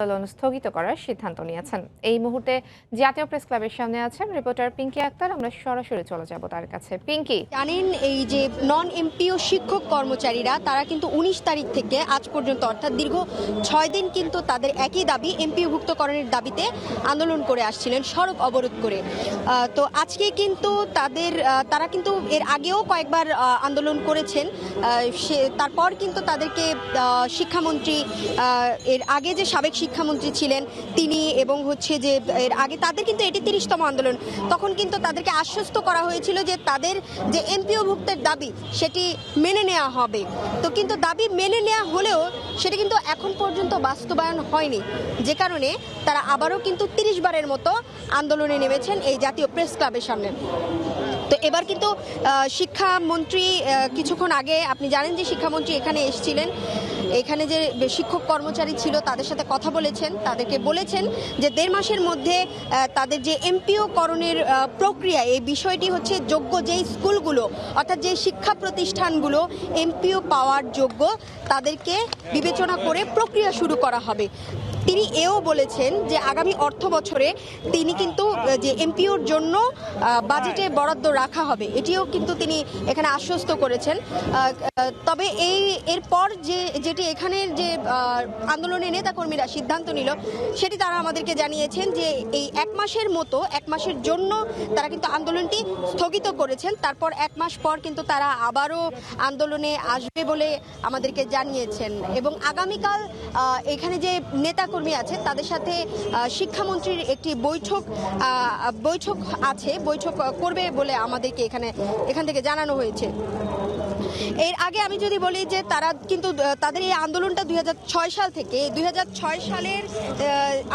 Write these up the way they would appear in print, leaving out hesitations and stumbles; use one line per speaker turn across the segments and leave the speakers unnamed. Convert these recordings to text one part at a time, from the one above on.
আন্দোলন স্থগিত করার সিদ্ধান্ত নিয়েছেন। এই মুহূর্তে জাতীয় প্রেস ক্লাবের সামনে আছেন রিপোর্টার পিঙ্কি আক্তার। আমরা সরাসরি চলে যাব তার কাছে। পিঙ্কি,
জানেন এই যে নন এমপিও শিক্ষক কর্মচারীরা তারা কিন্তু 19 তারিখ থেকে আজ পর্যন্ত অর্থাৎ দীর্ঘ 6 দিন কিন্তু তাদের একই দাবি এমপিওভুক্তকরণের দাবিতে আন্দোলন করে আসছিলেন সড়ক অবরোধ করে। তো আজকে কিন্তু তারা কিন্তু এর আগেও কয়েকবার আন্দোলন করেছেন। তারপর কিন্তু তাদেরকে শিক্ষামন্ত্রী এর আগে যে সাবেক শিক্ষামন্ত্রী ছিলেন তিনি এবং হচ্ছে যে এর আগে তাদের কিন্তু এটি 30তম আন্দোলন, তখন কিন্তু তাদেরকে আশ্বস্ত করা হয়েছিল যে তাদের যে এমপিওভুক্তের দাবি সেটি মেনে নেওয়া হবে। তো কিন্তু দাবি মেনে নেওয়া হলেও সেটা কিন্তু এখন পর্যন্ত বাস্তবায়ন হয়নি, যে কারণে তারা আবারও কিন্তু 30 বারের মতো আন্দোলনে নেমেছেন এই জাতীয় প্রেস ক্লাবের সামনে। তো এবার কিন্তু শিক্ষামন্ত্রী কিছুক্ষণ আগে আপনি জানেন যে শিক্ষামন্ত্রী এখানে এসেছিলেন, এখানে যে শিক্ষক কর্মচারী ছিল তাদের সাথে কথা বলেছেন, তাদেরকে বলেছেন যে 1.5 মাসের মধ্যে তাদের যে এমপিওকরণের প্রক্রিয়া এই বিষয়টি হচ্ছে যোগ্য যেই স্কুলগুলো অর্থাৎ যে শিক্ষা প্রতিষ্ঠানগুলো এমপিও পাওয়ার যোগ্য তাদেরকে বিবেচনা করে প্রক্রিয়া শুরু করা হবে। তিনি এও বলেছেন যে আগামী অর্থ বছরে তিনি কিন্তু যে এমপিওর জন্য বাজেটে বরাদ্দ রাখা হবে, এটিও কিন্তু তিনি এখানে আশ্বস্ত করেছেন। তবে এরপর যেটি এখানের যে আন্দোলনের নেতাকর্মীরা সিদ্ধান্ত নিল সেটি তারা আমাদেরকে জানিয়েছেন যে এই 1 মাসের জন্য তারা কিন্তু আন্দোলনটি স্থগিত করেছেন। তারপর 1 মাস পর কিন্তু তারা আবারও আন্দোলনে আসবে বলে আমাদেরকে জানিয়েছেন। এবং আগামীকাল এখানে যে নেতাকর্মী আছে তাদের সাথে শিক্ষামন্ত্রীর একটি বৈঠক করবে বলে আমাদেরকে এখান থেকে জানানো হয়েছে। এর আগে আমি যদি বলি যে তারা কিন্তু তাদের এই আন্দোলনটা 2006 সাল থেকে 2006 সালের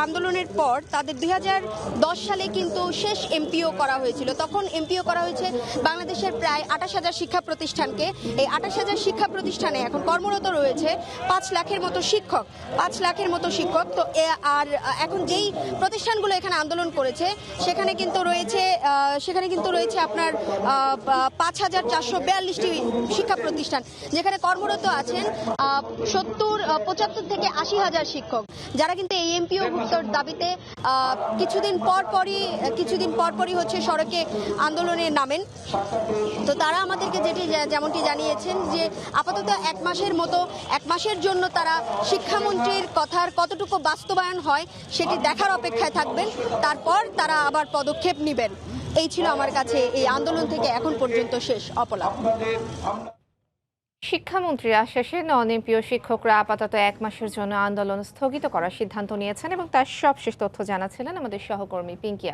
আন্দোলনের পর তাদের 2010 সালে কিন্তু শেষ এমপিও করা হয়েছিল। তখন এমপিও করা হয়েছে বাংলাদেশের প্রায় 28,000 শিক্ষা প্রতিষ্ঠানকে। এই 28,000 শিক্ষা প্রতিষ্ঠানে এখন কর্মরত রয়েছে 5 লাখের মতো শিক্ষক। তো আর এখন যেই প্রতিষ্ঠানগুলো এখানে আন্দোলন করেছে সেখানে কিন্তু রয়েছে আপনার 5,442টি শিক্ষা প্রতিষ্ঠান, যেখানে কর্মরত আছেন 75 থেকে 80,000 শিক্ষক, যারা কিন্তু এই এমপিওভুক্তর দাবিতে কিছুদিন পরপরই হচ্ছে সড়কে আন্দোলনে নামেন। তো তারা আমাদেরকে যেমনটি জানিয়েছেন যে আপাতত 1 মাসের জন্য তারা শিক্ষামন্ত্রীর কথার কতটুকু বাস্তবায়ন হয় সেটি দেখার অপেক্ষায় থাকবেন, তারপর তারা আবার পদক্ষেপ নেবেন। এই ছিল আমার কাছে এই আন্দোলন থেকে এখন পর্যন্ত শেষ অপলাপ।
শিক্ষামন্ত্রীর আশ্বাসে নন এমপিও শিক্ষকরা আপাতত 1 মাসের জন্য আন্দোলন স্থগিত করার সিদ্ধান্ত নিয়েছেন এবং তার সবশেষ তথ্য জানাচ্ছিলেন আমাদের সহকর্মী পিঙ্কি।